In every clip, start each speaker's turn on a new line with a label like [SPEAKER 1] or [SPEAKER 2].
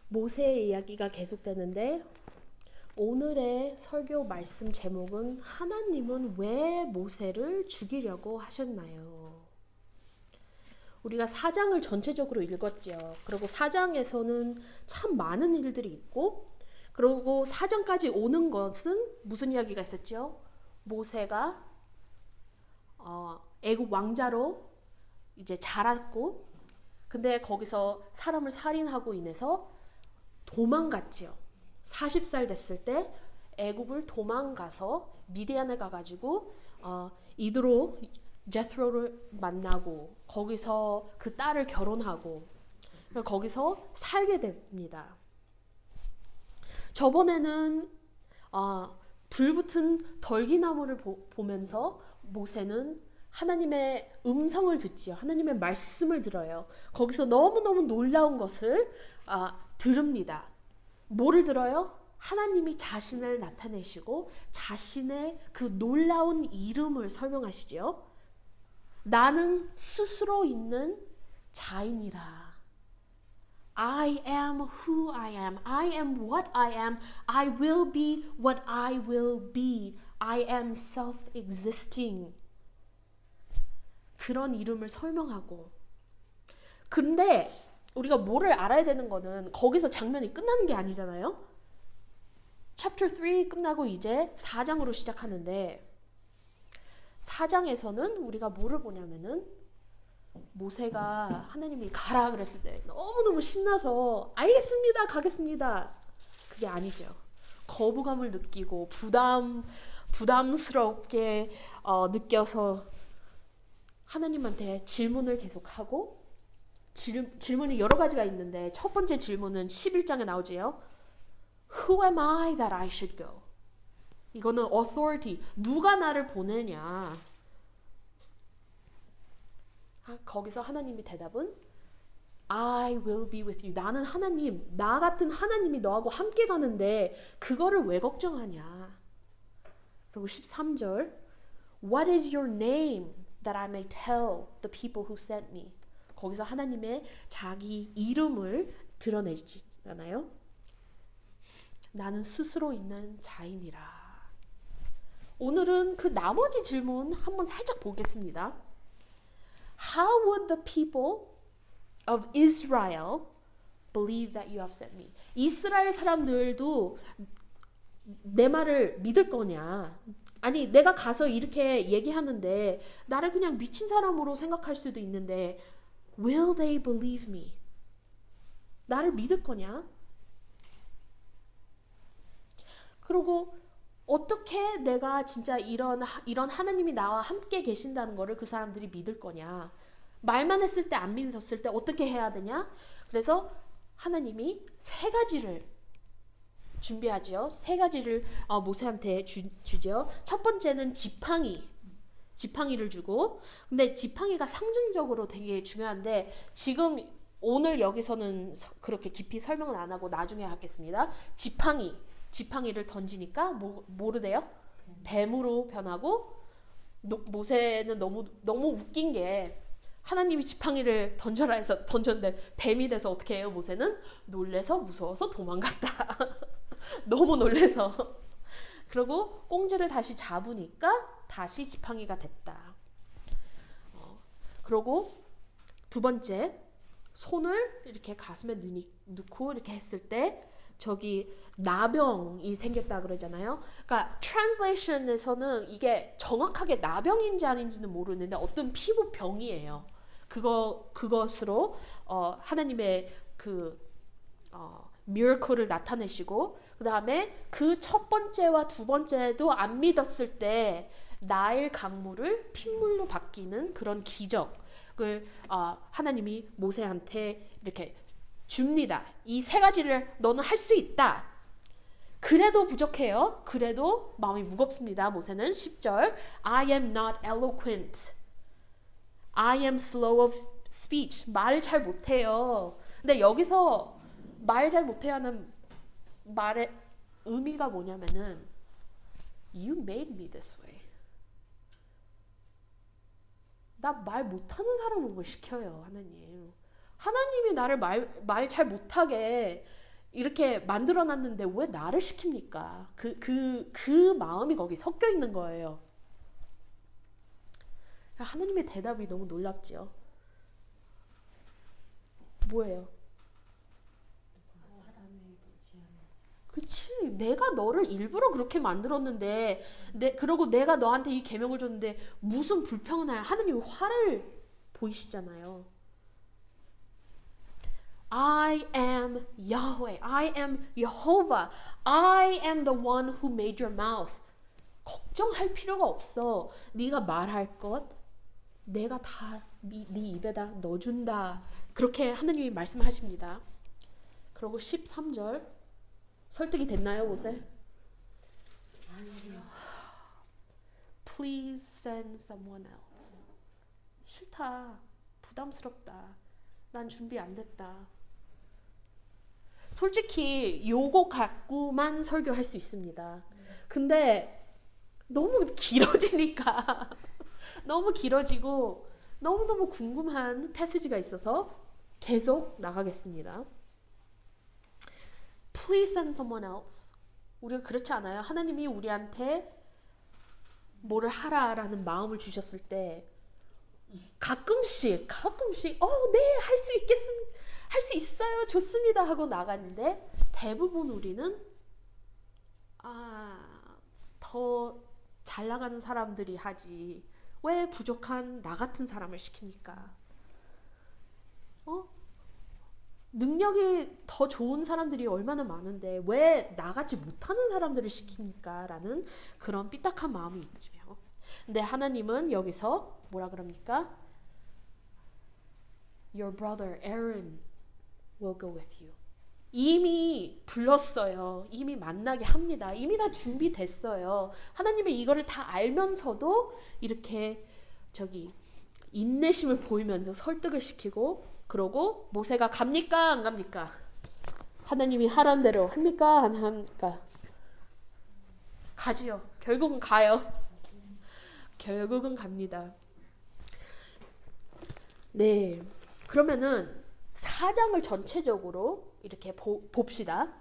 [SPEAKER 1] 모세의 이야기가 계속되는데 오늘의 설교 말씀 제목은 하나님은 왜 모세를 죽이려고 하셨나요? 우리가 4장을 전체적으로 읽었죠. 그리고 4장에서는 참 많은 일들이 있고 그리고 4장까지 오는 것은 무슨 이야기가 있었죠? 모세가 애굽 왕자로 이제 자랐고 근데 거기서 사람을 살인하고 인해서 도망갔지요. 40살 됐을 때 애굽을 도망가서 미디안에 가가지고 이드로 제스로를 만나고 거기서 그 딸을 결혼하고 거기서 살게 됩니다. 저번에는 불붙은 덜기나무를 보면서 모세는 하나님의 음성을 듣지요. 하나님의 말씀을 들어요. 거기서 너무너무 놀라운 것을 들읍니다. 뭐를 들어요? 하나님이 자신을 나타내시고 자신의 그 놀라운 이름을 설명하시지요. 나는 스스로 있는 자인이라. I am who I am. I am what I am. I will be what I will be. I am self-existing. 그런 이름을 설명하고. 근데 우리가 뭐를 알아야 되는 거는 거기서 장면이 끝나는 게 아니잖아요. Chapter 3 끝나고 이제 4장으로 시작하는데 4장에서는 우리가 뭐를 보냐면은 모세가 하나님이 가라 그랬을 때 너무너무 신나서 알겠습니다 가겠습니다 그게 아니죠. 거부감을 느끼고 부담스럽게 느껴서 하나님한테 질문을 계속하고 질문이 여러 가지가 있는데 첫 번째 질문은 11장에 나오지요. Who am I that I should go? 이거는 authority, 누가 나를 보내냐. 거기서 하나님의 대답은 I will be with you. 나는 하나님, 나 같은 하나님이 너하고 함께 가는데 그거를 왜 걱정하냐. 그리고 13절 What is your name that I may tell the people who sent me? 거기서 하나님의 자기 이름을 드러내잖아요. 나는 스스로 있는 자인이라. 오늘은 그 나머지 질문 한번 살짝 보겠습니다. How would the people of Israel believe that you have sent me? 이스라엘 사람들도 내 말을 믿을 거냐? 아니 내가 가서 이렇게 얘기하는데 나를 그냥 미친 사람으로 생각할 수도 있는데 Will they believe me? 나를 믿을 거냐? 그리고 어떻게 내가 진짜 이런 하나님이 나와 함께 계신다는 거를 그 사람들이 믿을 거냐? 말만 했을 때 안 믿었을 때 어떻게 해야 되냐? 그래서 하나님이 세 가지를 준비하죠. 세 가지를 모세한테 주죠. 첫 번째는 지팡이를 주고 근데 지팡이가 상징적으로 되게 중요한데 지금 오늘 여기서는 그렇게 깊이 설명은 안 하고 나중에 하겠습니다. 지팡이를 던지니까 뭐로 돼요? 뱀으로 변하고 모세는 너무 웃긴 게 하나님이 지팡이를 던져라 해서 던졌는데 뱀이 돼서 어떻게 해요? 모세는 놀래서 무서워서 도망갔다. 너무 놀래서 그리고 꽁지를 다시 잡으니까 다시 지팡이가 됐다. 그리고 두 번째 손을 이렇게 가슴에 넣고 이렇게 했을 때 저기 나병이 생겼다 그러잖아요. 그러니까 translation에서는 이게 정확하게 나병인지 아닌지는 모르는데 어떤 피부병이에요. 그것으로 하나님의 miracle을 나타내시고 그 다음에 그 첫 번째와 두 번째도 안 믿었을 때 나일 강물을 핏물로 바뀌는 그런 기적을 하나님이 모세한테 이렇게 줍니다. 이 세 가지를 너는 할 수 있다. 그래도 부족해요. 그래도 마음이 무겁습니다. 모세는 10절 I am not eloquent. I am slow of speech. 말을 잘 못해요. 근데 여기서 말 잘 못해요 하는 말의 의미가 뭐냐면은 You made me this way. 나 말 못하는 사람을 왜 시켜요 하나님. 하나님이 나를 말 잘 못하게 이렇게 만들어놨는데 왜 나를 시킵니까? 그 마음이 거기 섞여 있는 거예요. 하나님의 대답이 너무 놀랍지요. 뭐예요? 그치, 내가 너를 일부러 그렇게 만들었는데, 그러고 내가 너한테 이 계명을 줬는데 무슨 불평을 하나님이 화를 보이시잖아요. I am Yahweh. I am Jehovah. I am the one who made your mouth. 걱정할 필요가 없어. 네가 말할 것 내가 다 네 입에다 넣어준다. 그렇게 하나님이 말씀하십니다. 그리고 13절 설득이 됐나요, 옷에? Please send someone else. 싫다. 부담스럽다. 난 준비 안 됐다. 솔직히 요거 갖고만 설교할 수 있습니다. 근데 너무 길어지니까 너무 길어지고 너무너무 궁금한 패시지가 있어서 계속 나가겠습니다. Please send someone else. 우리가 그렇지 않아요? 하나님이 우리한테 뭐를 하라라는 마음을 주셨을 때 가끔씩 네, 할 수 있어요. 좋습니다 하고 나가는데 대부분 우리는 더 잘 나가는 사람들이 하지. 왜 부족한 나 같은 사람을 시킵니까? 능력이 더 좋은 사람들이 얼마나 많은데 왜 나같이 못하는 사람들을 시킵니까? 라는 그런 삐딱한 마음이 있죠. 근데 하나님은 여기서 뭐라 그럽니까? Your brother Aaron will go with you. 이미 불렀어요. 이미 만나게 합니다. 이미 다 준비됐어요. 하나님이 이거를 다 알면서도 이렇게 인내심을 보이면서 설득을 시키고 그러고 모세가 갑니까? 안 갑니까? 하나님이 하라는 대로 합니까? 안 합니까? 가지요. 결국은 가요. 결국은 갑니다. 네. 그러면은 4장을 전체적으로 이렇게 봅시다.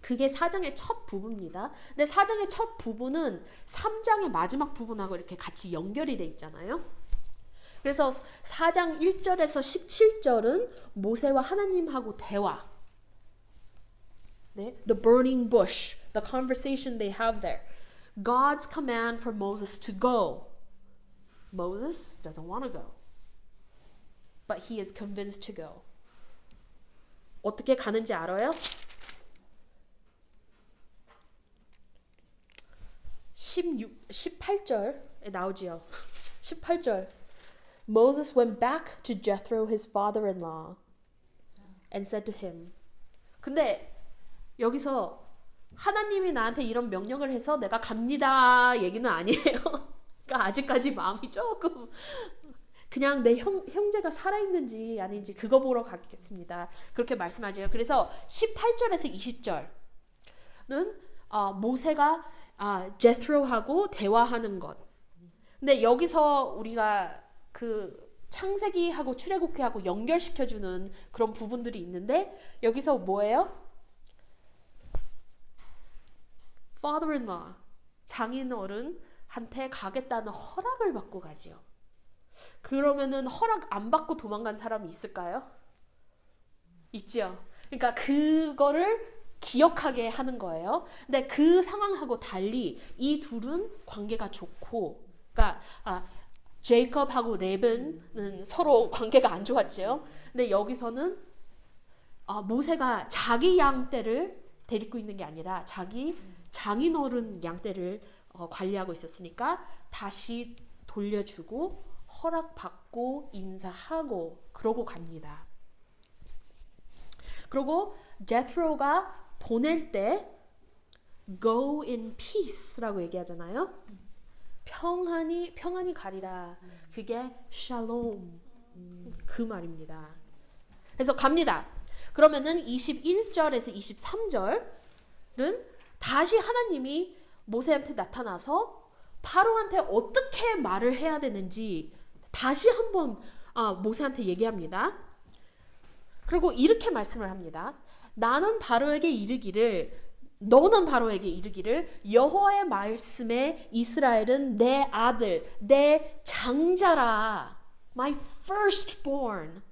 [SPEAKER 1] 그게 4장의 첫 부분입니다. 근데 4장의 첫 부분은 3장의 마지막 부분하고 이렇게 같이 연결이 돼 있잖아요. 그래서 4장 1절에서 17절은 모세와 하나님하고 대화. 네? The burning bush, the conversation they have there. God's command for Moses to go. Moses doesn't want to go. But he is convinced to go. 어떻게 가는지 알아요? 18절에 나오지요. 18절. Moses went back to Jethro, his father-in-law, and said to him. 근데 여기서 하나님이 나한테 이런 명령을 해서 내가 갑니다 얘기는 아니에요. 그러니까 아직까지 마음이 조금 그냥 내 형제가 살아있는지 아닌지 그거 보러 가겠습니다. 그렇게 말씀하죠. 그래서 18절에서 20절은 모세가 제트로하고 대화하는 것. 근데 여기서 우리가 그 창세기하고 출애굽기하고 연결시켜주는 그런 부분들이 있는데 여기서 뭐예요? father-in-law, 장인어른한테 가겠다는 허락을 받고 가지요. 그러면은 허락 안 받고 도망간 사람이 있을까요? 있죠. 그러니까 그거를 기억하게 하는 거예요. 근데 그 상황하고 달리 이 둘은 관계가 좋고, 그러니까 제이콥하고 레벤은 서로 관계가 안 좋았죠. 근데 여기서는 모세가 자기 양떼를 데리고 있는 게 아니라 자기 장인어른 양떼를 관리하고 있었으니까 다시 돌려주고 허락받고 인사하고 그러고 갑니다. 그리고 제트로가 보낼 때 go in peace라고 얘기하잖아요. 평안히 가리라. 그게 샬롬 그 말입니다. 그래서 갑니다. 그러면은 21절에서 23절은 다시 하나님이 모세한테 나타나서 파로한테 어떻게 말을 해야 되는지 다시 한번 모세한테 얘기합니다. 그리고 이렇게 말씀을 합니다. 너는 바로에게 이르기를 여호와의 말씀에 이스라엘은 내 아들, 내 장자라. My firstborn.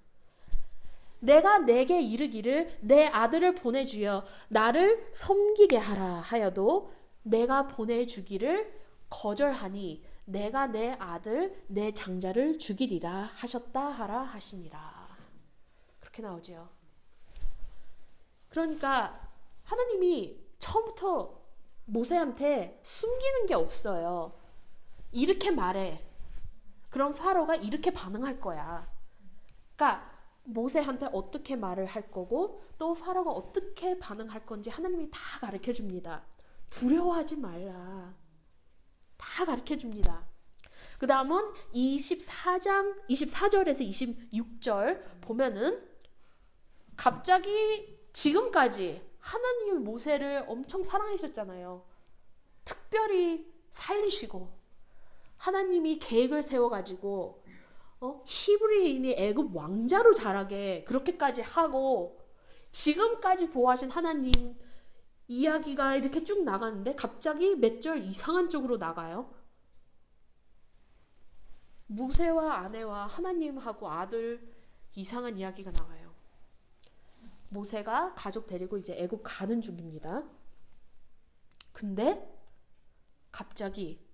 [SPEAKER 1] 내가 내게 이르기를 내 아들을 보내주여 나를 섬기게 하라 하여도 내가 보내주기를 거절하니 내가 내 아들, 내 장자를 죽이리라 하셨다 하라 하시니라. 그렇게 나오죠. 그러니까 하나님이 처음부터 모세한테 숨기는 게 없어요. 이렇게 말해. 그럼 파로가 이렇게 반응할 거야. 그러니까 모세한테 어떻게 말을 할 거고 또 파로가 어떻게 반응할 건지 하나님이 다 가르쳐 줍니다. 두려워하지 말라. 다 가르쳐 줍니다. 그 다음은 24절에서 26절 보면은 갑자기 지금까지 하나님이 모세를 엄청 사랑하셨잖아요. 특별히 살리시고 하나님이 계획을 세워가지고 히브리인이 애굽 왕자로 자라게 그렇게까지 하고 지금까지 보호하신 하나님 이야기가 이렇게 쭉 나가는데 갑자기 몇 절 이상한 쪽으로 나가요. 모세와 아내와 하나님하고 아들 이상한 이야기가 나와요. 모세가 가족 데리고 이제 애굽 가는 중입니다. 근데 갑자기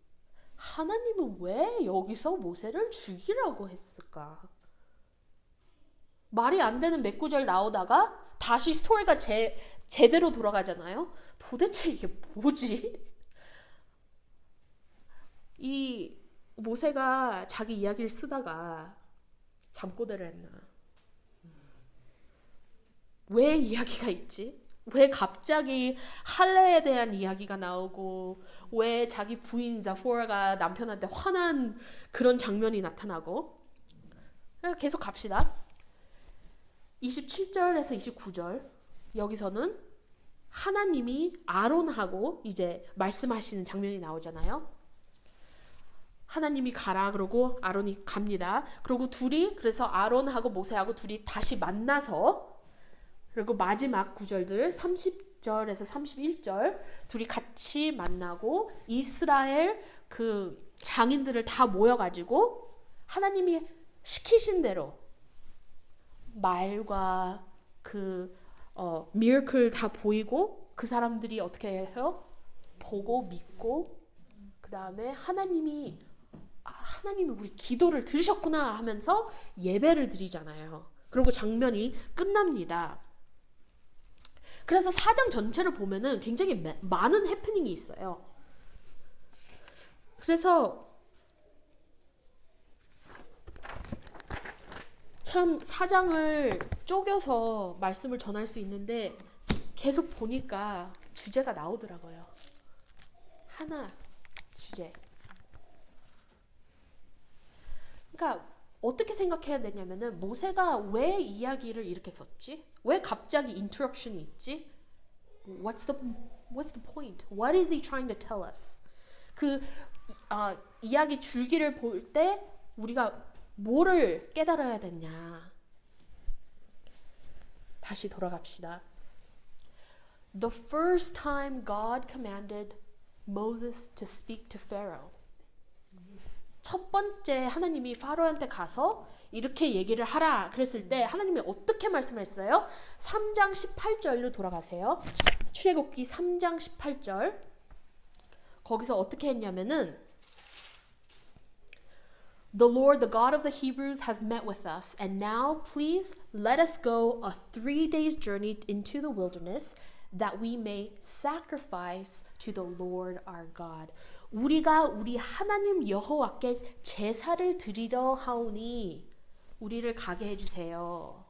[SPEAKER 1] 하나님은 왜 여기서 모세를 죽이라고 했을까? 말이 안 되는 몇 구절 나오다가 다시 스토리가 제대로 돌아가잖아요. 도대체 이게 뭐지? 이 모세가 자기 이야기를 쓰다가 잠꼬대를 했나? 왜 이야기가 있지? 왜 갑자기 할례에 대한 이야기가 나오고 왜 자기 부인 자포라가 남편한테 화난 그런 장면이 나타나고 계속 갑시다. 27절에서 29절 여기서는 하나님이 아론하고 이제 말씀하시는 장면이 나오잖아요. 하나님이 가라 그러고 아론이 갑니다. 그리고 둘이 그래서 아론하고 모세하고 둘이 다시 만나서 그리고 마지막 구절들 30절에서 31절 둘이 같이 만나고 이스라엘 그 장인들을 다 모여가지고 하나님이 시키신 대로 말과 그 미러클 다 보이고 그 사람들이 어떻게 해요? 보고 믿고 그 다음에 하나님이 우리 기도를 들으셨구나 하면서 예배를 드리잖아요. 그리고 장면이 끝납니다. 그래서 4장 전체를 보면은 굉장히 많은 해프닝이 있어요. 그래서 참 4장을 쪼개서 말씀을 전할 수 있는데 계속 보니까 주제가 나오더라고요. 하나 주제. 그러니까 어떻게 생각해야 되냐면은 모세가 왜 이야기를 이렇게 썼지? 왜 갑자기 인터럽션이 있지? What's the point? What is he trying to tell us? 이야기 줄기를 볼 때 우리가 뭐를 깨달아야 되냐? 다시 돌아갑시다. The first time God commanded Moses to speak to Pharaoh. 첫 번째 하나님이 파로한테 가서 이렇게 얘기를 하라 그랬을 때 하나님이 어떻게 말씀했어요? 3장 18절로 돌아가세요. 출애굽기 3장 18절 거기서 어떻게 했냐면은 The Lord, the God of the Hebrews, has met with us, and now please let us go a 3 days journey into the wilderness, that we may sacrifice to the Lord our God. 우리가 우리 하나님 여호와께 제사를 드리려 하오니 우리를 가게 해주세요.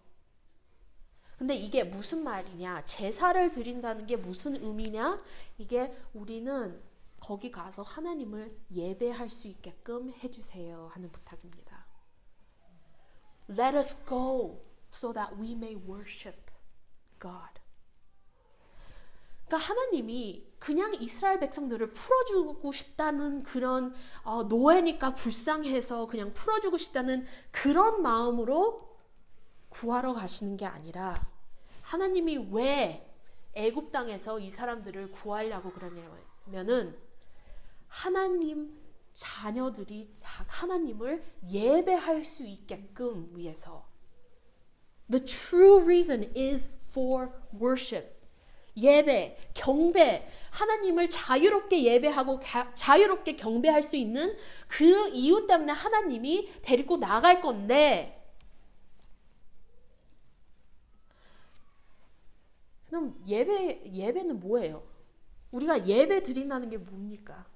[SPEAKER 1] 근데 이게 무슨 말이냐? 제사를 드린다는 게 무슨 의미냐? 이게 우리는 거기 가서 하나님을 예배할 수 있게끔 해주세요 하는 부탁입니다. Let us go so that we may worship God. 그러니까 하나님이 그냥 이스라엘 백성들을 풀어주고 싶다는 그런 노예니까 불쌍해서 그냥 풀어주고 싶다는 그런 마음으로 구하러 가시는 게 아니라 하나님이 왜 애굽 땅에서 이 사람들을 구하려고 그러냐면은 하나님 자녀들이 하나님을 예배할 수 있게끔 위해서. The true reason is for worship. 예배, 경배, 하나님을 자유롭게 예배하고 자유롭게 경배할 수 있는 그 이유 때문에 하나님이 데리고 나갈 건데, 그럼 예배는 뭐예요? 우리가 예배 드린다는 게 뭡니까?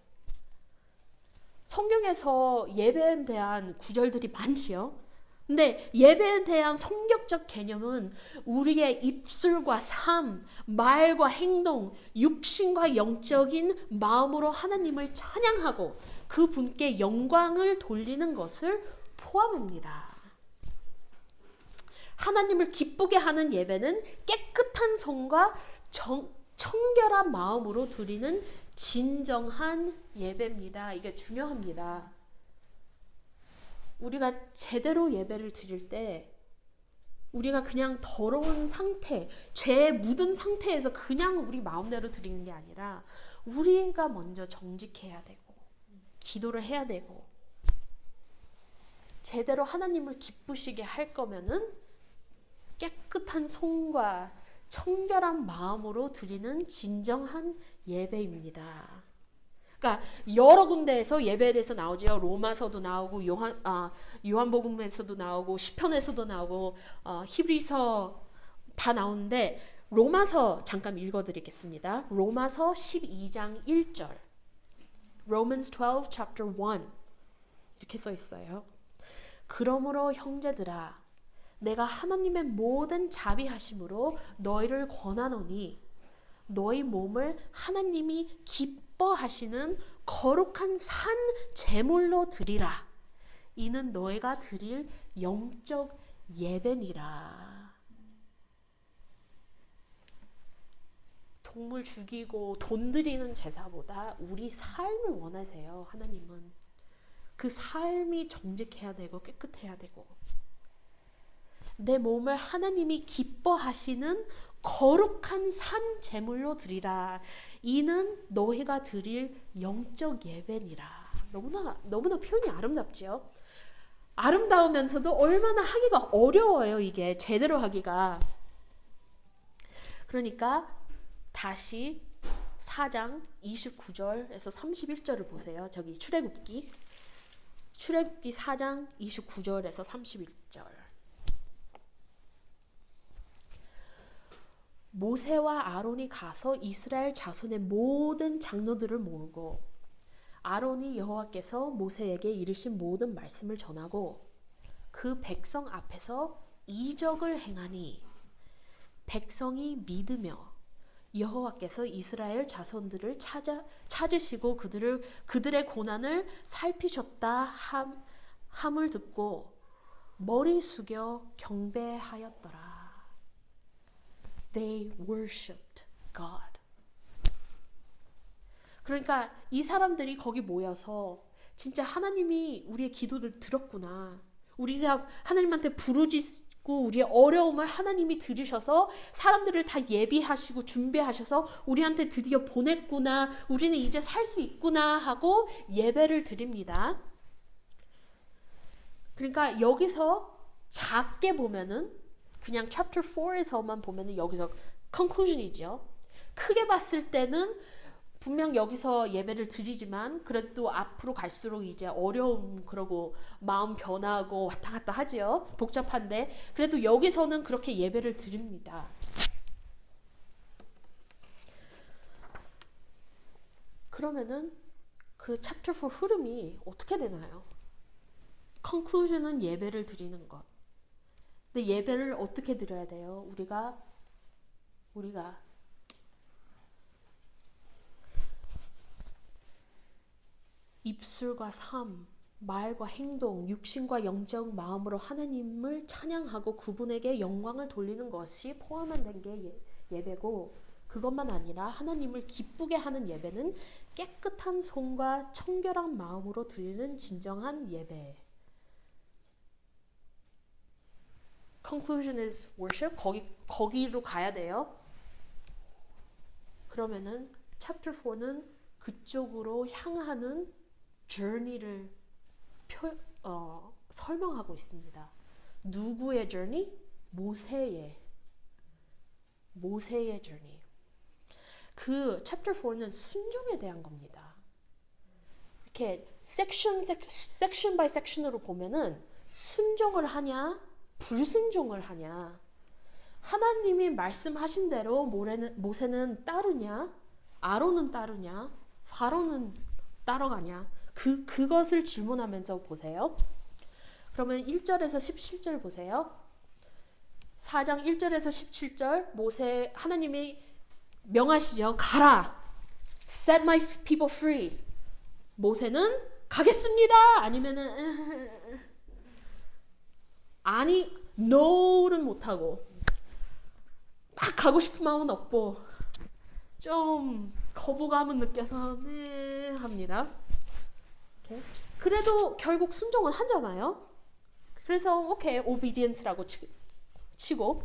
[SPEAKER 1] 성경에서 예배에 대한 구절들이 많지요. 근데 예배에 대한 성경적 개념은 우리의 입술과 삶, 말과 행동, 육신과 영적인 마음으로 하나님을 찬양하고 그 분께 영광을 돌리는 것을 포함합니다. 하나님을 기쁘게 하는 예배는 깨끗한 손과 청결한 마음으로 드리는 진정한 예배입니다. 이게 중요합니다. 우리가 제대로 예배를 드릴 때 우리가 그냥 더러운 상태, 죄 묻은 상태에서 그냥 우리 마음대로 드리는 게 아니라 우리가 먼저 정직해야 되고 기도를 해야 되고 제대로 하나님을 기쁘시게 할 거면은 깨끗한 손과 청결한 마음으로 드리는 진정한 예배입니다. 그러니까 여러 군데에서 예배에 대해서 나오죠. 로마서도 나오고 요한복음에서도 나오고 시편에서도 나오고 히브리서 다 나오는데 로마서 잠깐 읽어드리겠습니다. 로마서 12장 1절 Romans 12 chapter 1 이렇게 써 있어요. 그러므로 형제들아 내가 하나님의 모든 자비하심으로 너희를 권하노니 너희 몸을 하나님이 기뻐하시는 거룩한 산 제물로 드리라. 이는 너희가 드릴 영적 예배니라. 동물 죽이고 돈 드리는 제사보다 우리 삶을 원하세요. 하나님은 그 삶이 정직해야 되고 깨끗해야 되고 내 몸을 하나님이 기뻐하시는 거룩한 산 제물로 드리라. 이는 너희가 드릴 영적 예배니라. 너무나 표현이 아름답지요. 아름다우면서도 얼마나 하기가 어려워요. 이게 제대로 하기가. 그러니까 다시 4장 29절에서 31절을 보세요. 저기 출애굽기 4장 29절에서 31절. 모세와 아론이 가서 이스라엘 자손의 모든 장로들을 모으고 아론이 여호와께서 모세에게 이르신 모든 말씀을 전하고 그 백성 앞에서 이적을 행하니 백성이 믿으며 여호와께서 이스라엘 자손들을 찾으시고 그들의 고난을 살피셨다 함을 듣고 머리 숙여 경배하였더라. They worshipped God. 그러니까 이 사람들이 거기 모여서 진짜 하나님이 우리의 기도를 들었구나. 우리가 하나님한테 부르짖고 우리의 어려움을 하나님이 들으셔서 사람들을 다 예비하시고 준비하셔서 우리한테 드디어 보냈구나. 우리는 이제 살 수 있구나 하고 예배를 드립니다. 그러니까 여기서 작게 보면은 그냥 chapter 4에서만 보면은 여기서 conclusion이죠. 크게 봤을 때는 분명 여기서 예배를 드리지만 그래도 앞으로 갈수록 이제 어려움 그러고 마음 변하고 왔다 갔다 하지요. 복잡한데 그래도 여기서는 그렇게 예배를 드립니다. 그러면은 그 chapter 4 흐름이 어떻게 되나요? conclusion은 예배를 드리는 것. 근데 예배를 어떻게 드려야 돼요? 우리가 입술과 삶, 말과 행동, 육신과 영적 마음으로 하나님을 찬양하고 그분에게 영광을 돌리는 것이 포함된 게 예배고 그것만 아니라 하나님을 기쁘게 하는 예배는 깨끗한 손과 청결한 마음으로 드리는 진정한 예배. conclusion is worship. 거기로 가야 돼요. 그러면은 chapter 4는 그쪽으로 향하는 journey를 설명하고 있습니다. 누구의 journey? 모세의 journey. 그 chapter 4는 순종에 대한 겁니다. 이렇게 section by section으로 보면은 순종을 하냐, 불순종을 하냐, 하나님이 말씀하신 대로 모세는 따르냐, 아론은 따르냐, 바로는 따라가냐, 그것을 질문하면서 보세요. 그러면 1절에서 17절 보세요. 4장 1절에서 17절 하나님이 명하시죠. 가라. Set my people free. 모세는 가겠습니다. 아니면은 아니 no는 못하고 막 가고 싶은 마음은 없고 좀 거부감은 느껴서 네 합니다. 오케이. 그래도 결국 순종은 하잖아요. 그래서 오케이 obedience라고 치고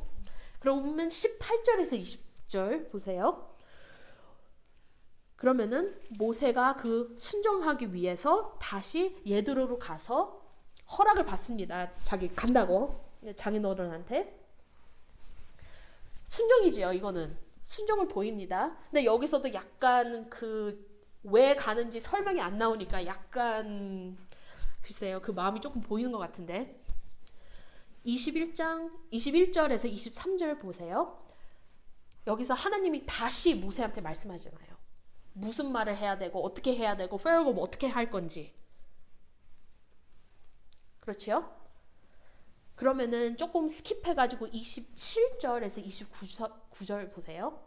[SPEAKER 1] 그러면 18절에서 20절 보세요. 그러면은 모세가 그 순종하기 위해서 다시 예드로로 가서 허락을 받습니다. 자기 간다고 장인어른한테. 순종이지요. 이거는 순종을 보입니다. 근데 여기서도 약간 왜 가는지 설명이 안 나오니까 약간 글쎄요. 그 마음이 조금 보이는 것 같은데 21절에서 23절 보세요. 여기서 하나님이 다시 모세한테 말씀하잖아요. 무슨 말을 해야 되고 어떻게 해야 되고 페어고 뭐 어떻게 할 건지. 그렇지요? 그러면은 조금 스킵해가지고 27절에서 29절 보세요.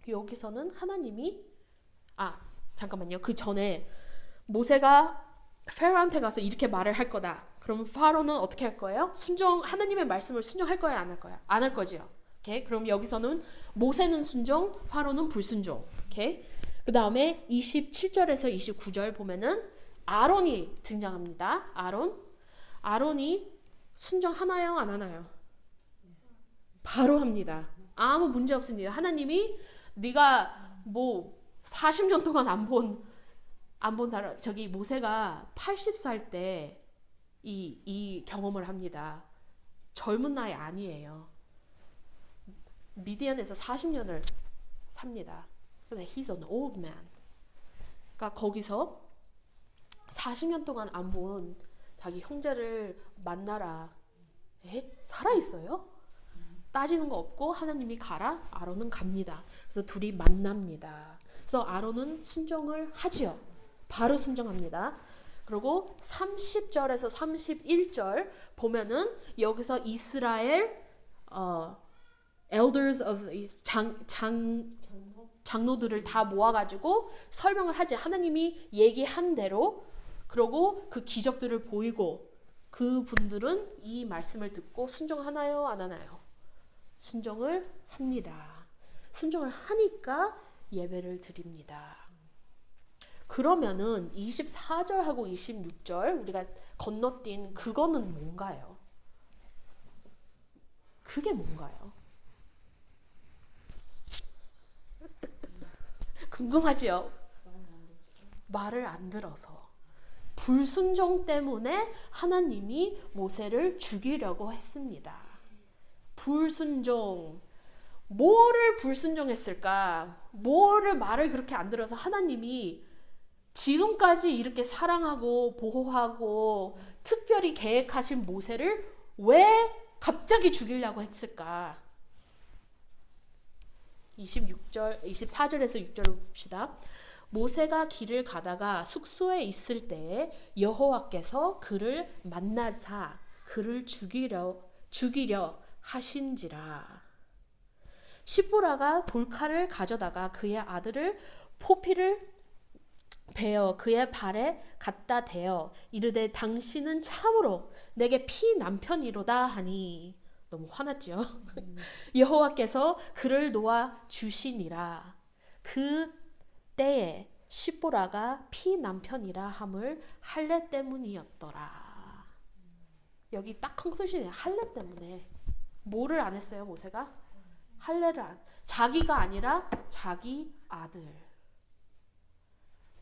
[SPEAKER 1] 여기서는 하나님이 잠깐만요. 그 전에 모세가 페어한테 가서 이렇게 말을 할 거다. 그러면 파로는 어떻게 할 거예요? 하나님의 말씀을 순종할 거예요? 안 할 거예요? 안 할 거죠. 오케이? 그럼 여기서는 모세는 순종, 파로는 불순종. 오케이? 그 다음에 27절에서 29절 보면은 아론이 등장합니다. 아론이 순종하나요? 안 하나요? 바로 합니다. 아무 문제 없습니다. 하나님이 네가 뭐 40년 동안 안 본 사람, 저기 모세가 80살 때 이 경험을 합니다. 젊은 나이 아니에요. 미디안에서 40년을 삽니다. 그래서 he's an old man. 그러니까 거기서 40년 동안 안 본 자기 형제를 만나라. 살아있어요? 따지는 거 없고 하나님이 가라. 아론은 갑니다. 그래서 둘이 만납니다. 그래서 아론은 순종을 하지요. 바로 순종합니다. 그리고 30절에서 31절 보면은 여기서 이스라엘 elders of 장로들을 다 모아가지고 설명을 하지. 하나님이 얘기한 대로. 그리고 그 기적들을 보이고 그분들은 이 말씀을 듣고 순종하나요? 안 하나요? 순종을 합니다. 순종을 하니까 예배를 드립니다. 그러면은 24절하고 26절 우리가 건너뛴 그거는 뭔가요? 그게 뭔가요? 궁금하지요? 말을 안 들어서 불순종 때문에 하나님이 모세를 죽이려고 했습니다. 불순종. 뭐를 불순종했을까? 말을 그렇게 안 들어서 하나님이 지금까지 이렇게 사랑하고 보호하고 특별히 계획하신 모세를 왜 갑자기 죽이려고 했을까? 24절에서 6절을 봅시다. 모세가 길을 가다가 숙소에 있을 때에 여호와께서 그를 만나사 그를 죽이려 하신지라. 시보라가 돌칼을 가져다가 그의 아들을 포피를 베어 그의 발에 갖다 대어 이르되 당신은 참으로 내게 피 남편이로다 하니. 너무 화났죠. 여호와께서 그를 놓아 주시니라. 그 때에 시보라가 피 남편이라 함을 할례 때문이었더라. 여기 딱 컨클루전이에요. 할례 때문에. 뭐를 안 했어요, 모세가? 할례를 안. 자기가 아니라 자기 아들.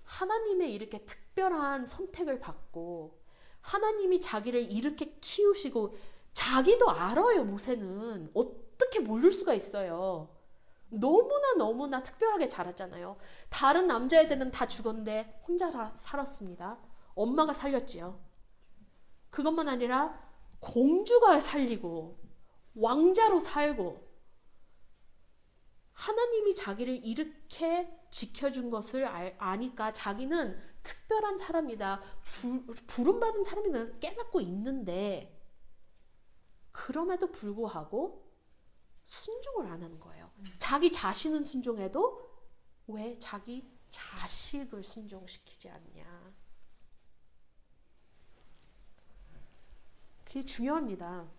[SPEAKER 1] 하나님의 이렇게 특별한 선택을 받고 하나님이 자기를 이렇게 키우시고 자기도 알아요, 모세는. 어떻게 모를 수가 있어요. 너무나 특별하게 자랐잖아요. 다른 남자애들은 다 죽었는데 혼자 살았습니다. 엄마가 살렸지요. 그것만 아니라 공주가 살리고 왕자로 살고 하나님이 자기를 이렇게 지켜준 것을 아니까 자기는 특별한 사람이다. 부름받은 사람이다. 깨닫고 있는데 그럼에도 불구하고 순종을 안 하는 거예요. 자기 자신은 순종해도 왜 자기 자식을 순종시키지 않냐. 그게 중요합니다.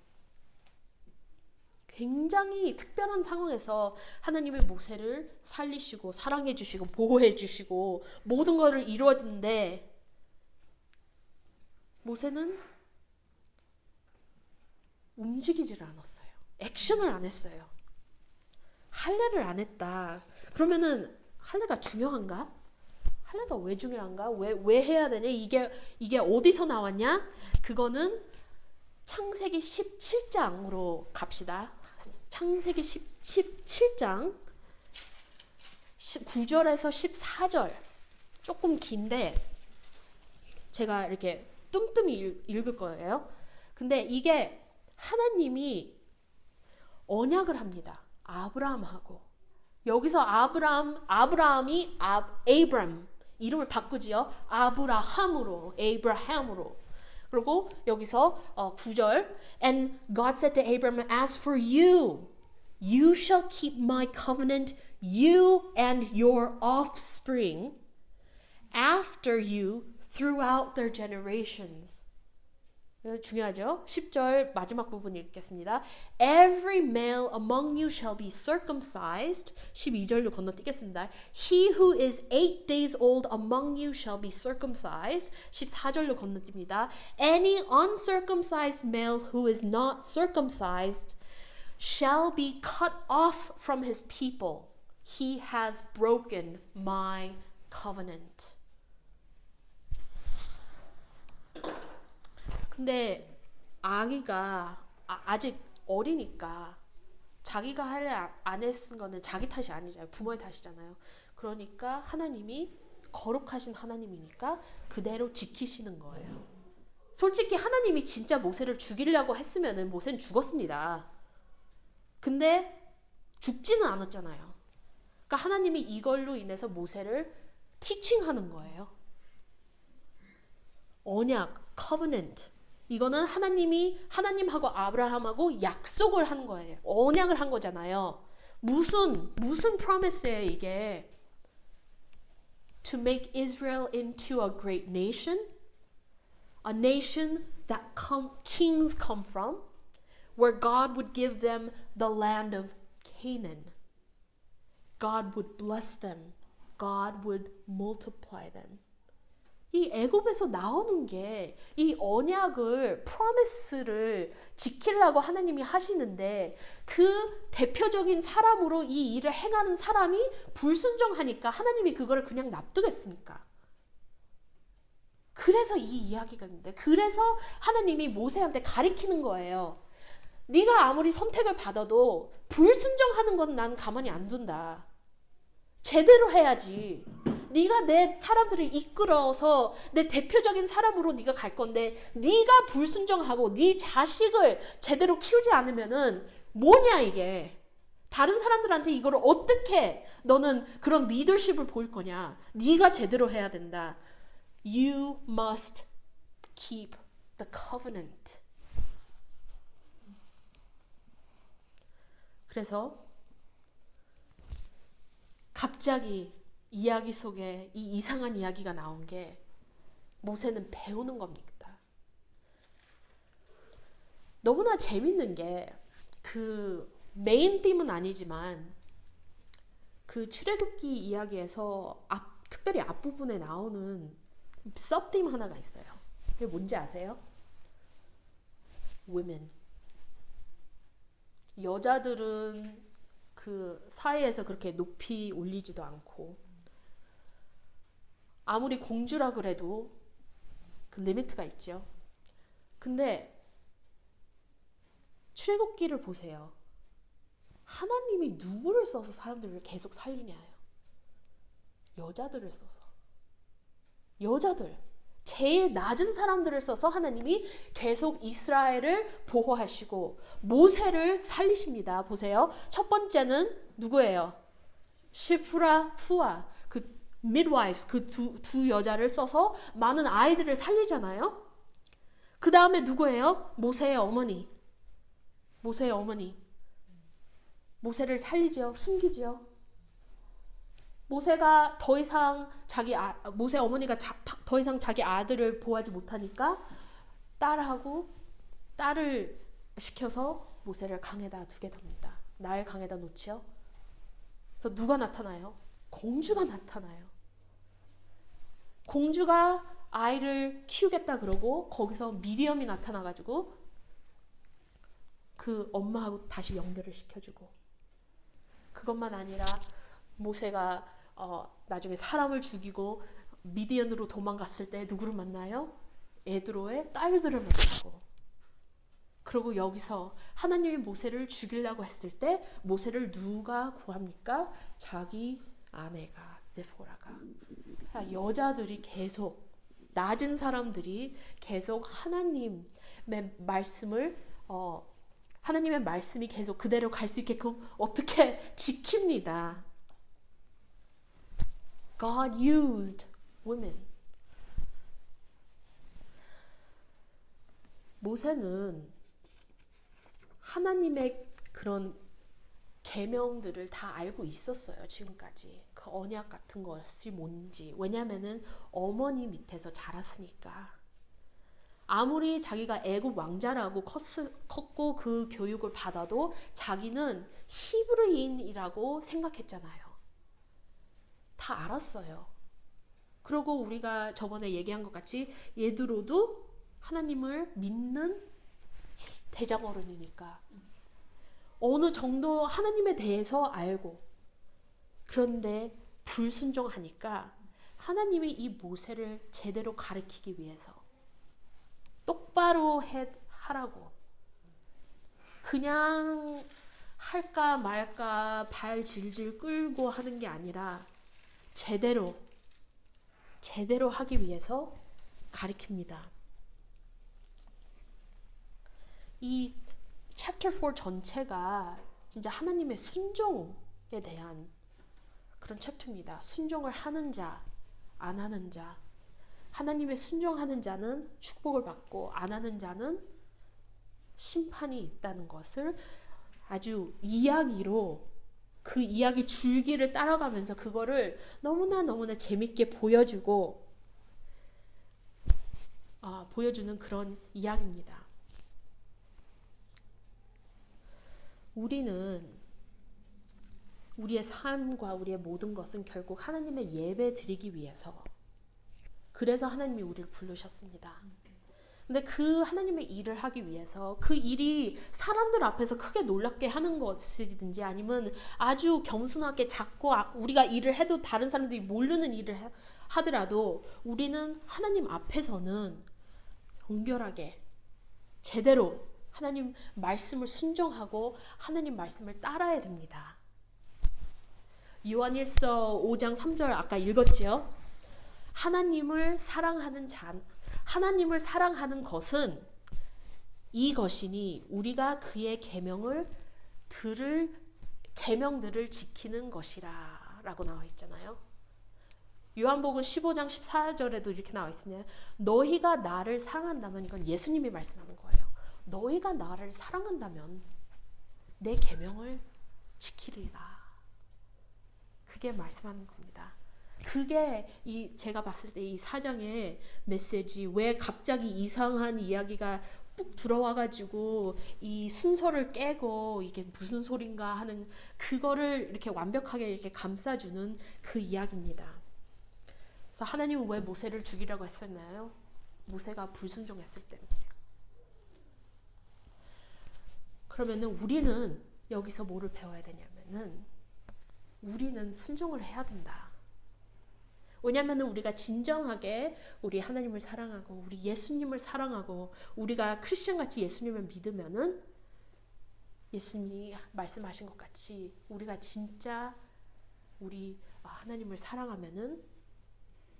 [SPEAKER 1] 굉장히 특별한 상황에서 하나님의 모세를 살리시고 사랑해 주시고 보호해 주시고 모든 것을 이루었는데 모세는 움직이지를 않았어요. 액션을 안 했어요. 할례를 안 했다. 그러면은 할례가 중요한가? 할례가 왜 중요한가? 왜 해야 되냐? 이게 어디서 나왔냐? 그거는 창세기 17장으로 갑시다. 창세기 17장 9절에서 14절 조금 긴데 제가 이렇게 뜸뜸이 읽을 거예요. 근데 이게 하나님이 언약을 합니다. 아브라함하고 여기서 아브라함이 에이브람 이름을 바꾸지요. 아브라함으로 그리고 여기서 9절 And God said to Abram, As for you, you shall keep my covenant, you and your offspring after you throughout their generations. 중요하죠? 10절 마지막 부분 읽겠습니다. Every male among you shall be circumcised. 12절로 건너뛰겠습니다. He who is 8 days old among you shall be circumcised. 14절로 건너뜁니다. Any uncircumcised male who is not circumcised shall be cut off from his people. He has broken my covenant. 근데 아기가 아직 어리니까 자기가 할래 안 했은 거는 자기 탓이 아니잖아요. 부모의 탓이잖아요. 그러니까 하나님이 거룩하신 하나님이니까 그대로 지키시는 거예요. 솔직히 하나님이 진짜 모세를 죽이려고 했으면은 모세는 죽었습니다. 근데 죽지는 않았잖아요. 그러니까 하나님이 이걸로 인해서 모세를 티칭하는 거예요. 언약, covenant. 이거는 하나님하고 아브라함하고 약속을 한 거예요. 언약을 한 거잖아요. 무슨 promise예요, 이게? To make Israel into a great nation, a nation that kings come from, where God would give them the land of Canaan. God would bless them. God would multiply them. 이 애굽에서 나오는 게 이 언약을 프로미스를 지키려고 하나님이 하시는데 그 대표적인 사람으로 이 일을 행하는 사람이 불순종하니까 하나님이 그거를 그냥 납두겠습니까? 그래서 이 이야기가 있는데 그래서 하나님이 모세한테 가리키는 거예요. 네가 아무리 선택을 받아도 불순종하는 건 난 가만히 안 둔다. 제대로 해야지. 네가 내 사람들을 이끌어서 내 대표적인 사람으로 네가 갈 건데 네가 불순종하고 네 자식을 제대로 키우지 않으면은 뭐냐 이게. 다른 사람들한테 이거를 어떻게 너는 그런 리더십을 보일 거냐. 네가 제대로 해야 된다. You must keep the covenant. 그래서 갑자기 이야기 속에 이 이상한 이야기가 나온 게 모세는 배우는 겁니다. 너무나 재밌는 게 그 메인 ธีム은 아니지만 그 출애굽기 이야기에서 특별히 앞부분에 나오는 서브ธีム하나가 있어요. 그게 뭔지 아세요? women. 여자들은 그 사회에서 그렇게 높이 올리지도 않고 아무리 공주라 그래도 그 리미트가 있죠. 근데 출애굽기를 보세요. 하나님이 누구를 써서 사람들을 계속 살리냐요. 여자들을 써서. 여자들. 제일 낮은 사람들을 써서 하나님이 계속 이스라엘을 보호하시고 모세를 살리십니다. 보세요. 첫 번째는 누구예요? 시프라, 푸아. 그 midwives, 그 두 여자를 써서 많은 아이들을 살리잖아요. 그 다음에 누구예요? 모세의 어머니. 모세의 어머니. 모세를 살리죠. 숨기죠. 모세가 더 이상 모세 어머니가 더 이상 자기 아들을 보호하지 못하니까 딸을 시켜서 모세를 강에다 두게 됩니다. 나일 강에다 놓지요. 그래서 누가 나타나요? 공주가 나타나요. 공주가 아이를 키우겠다 그러고 거기서 미리엄이 나타나가지고 그 엄마하고 다시 연결을 시켜주고, 그것만 아니라 모세가 나중에 사람을 죽이고 미디안으로 도망갔을 때 누구를 만나요? 에드로의 딸들을 만나고, 그리고 여기서 하나님이 모세를 죽이려고 했을 때 모세를 누가 구합니까? 자기 아내가 제포라가. 여자들이 계속, 낮은 사람들이 계속 하나님의 말씀이 계속 그대로 갈 수 있게끔 어떻게 지킵니다. God used women. 모세는 하나님의 그런 계명들을 다 알고 있었어요. 지금까지 그 언약 같은 것이 뭔지. 왜냐면은 어머니 밑에서 자랐으니까. 아무리 자기가 애굽 왕자라고 컸고 그 교육을 받아도 자기는 히브리인이라고 생각했잖아요. 다 알았어요. 그리고 우리가 저번에 얘기한 것 같이 예드로도 하나님을 믿는 대장어른이니까 어느 정도 하나님에 대해서 알고, 그런데 불순종하니까 하나님이 이 모세를 제대로 가르치기 위해서 똑바로 하라고, 그냥 할까 말까 발 질질 끌고 하는 게 아니라 제대로 하기 위해서 가르칩니다. 이 chapter 4 전체가 진짜 하나님의 순종에 대한 그런 챕터입니다. 순종을 하는 자, 안 하는 자. 하나님의 순종하는 자는 축복을 받고 안 하는 자는 심판이 있다는 것을 아주 이야기로, 그 이야기 줄기를 따라가면서 그거를 너무나 재밌게 보여주고 보여주는 그런 이야기입니다. 우리는 우리의 삶과 우리의 모든 것은 결국 하나님의 예배 드리기 위해서, 그래서 하나님이 우리를 부르셨습니다. 근데 그 하나님의 일을 하기 위해서 그 일이 사람들 앞에서 크게 놀랍게 하는 것이든지 아니면 아주 겸손하게 작고 우리가 일을 해도 다른 사람들이 모르는 일을 하더라도 우리는 하나님 앞에서는 정결하게 제대로 하나님 말씀을 순종하고 하나님 말씀을 따라야 됩니다. 요한일서 5장 3절 아까 읽었죠? 하나님을 사랑하는 것은 이것이니 우리가 그의 계명들을 지키는 것이라 라고 나와 있잖아요. 요한복음 15장 14절에도 이렇게 나와 있으냐, 너희가 나를 사랑한다면, 이건 예수님이 말씀하는 거예요. 너희가 나를 사랑한다면 내 계명을 지키리라. 그게 말씀하는 겁니다. 그게 제가 봤을 때 이 4장의 메시지, 왜 갑자기 이상한 이야기가 뚝 들어와가지고 이 순서를 깨고 이게 무슨 소린가 하는 그거를 이렇게 완벽하게 이렇게 감싸주는 그 이야기입니다. 그래서 하나님은 왜 모세를 죽이라고 했었나요? 모세가 불순종했을 때문이에요. 그러면은 우리는 여기서 뭐를 배워야 되냐면은 우리는 순종을 해야 된다. 왜냐하면 우리가 진정하게 우리 하나님을 사랑하고 우리 예수님을 사랑하고 우리가 크리스천같이 예수님을 믿으면은 예수님이 말씀하신 것 같이 우리가 진짜 우리 하나님을 사랑하면은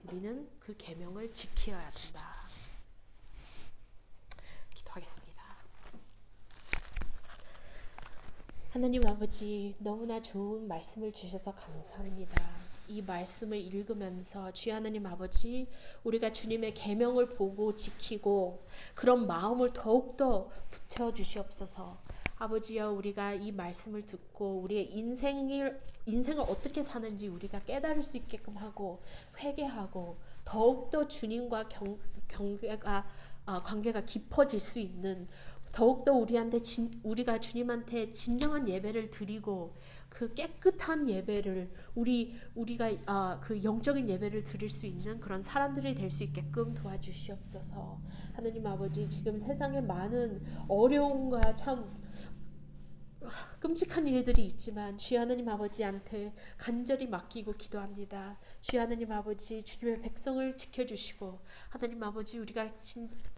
[SPEAKER 1] 우리는 그 계명을 지켜야 된다. 기도하겠습니다. 하나님 아버지, 너무나 좋은 말씀을 주셔서 감사합니다. 이 말씀을 읽으면서 주여 하나님 아버지, 우리가 주님의 계명을 보고 지키고 그런 마음을 더욱더 붙여 주시옵소서. 아버지여, 우리가 이 말씀을 듣고 우리의 인생을 어떻게 사는지 우리가 깨달을 수 있게끔 하고 회개하고 더욱더 주님과 관계가 깊어질 수 있는, 더욱더 우리가 주님한테 진정한 예배를 드리고 그 깨끗한 예배를 우리가 그 영적인 예배를 드릴 수 있는 그런 사람들이 될 수 있게끔 도와주시옵소서. 하나님 아버지, 지금 세상에 많은 어려움과 참 끔찍한 일들이 있지만 주여 하나님 아버지한테 간절히 맡기고 기도합니다. 주여 하나님 아버지, 주님의 백성을 지켜주시고 하나님 아버지, 우리가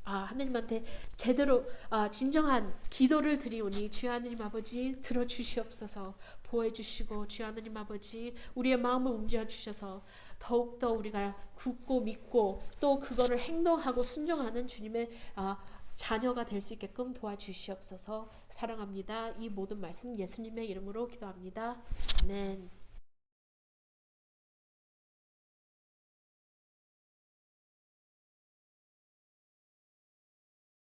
[SPEAKER 1] 하나님한테 제대로 진정한 기도를 드리오니 주여 하나님 아버지 들어주시옵소서. 보호해주시고 주여 하나님 아버지, 우리의 마음을 움직여주셔서 더욱더 우리가 굳고 믿고 또 그거를 행동하고 순종하는 주님의 자녀가 될 수 있게끔 도와주시옵소서. 사랑합니다. 이 모든 말씀 예수님의 이름으로 기도합니다. 아멘.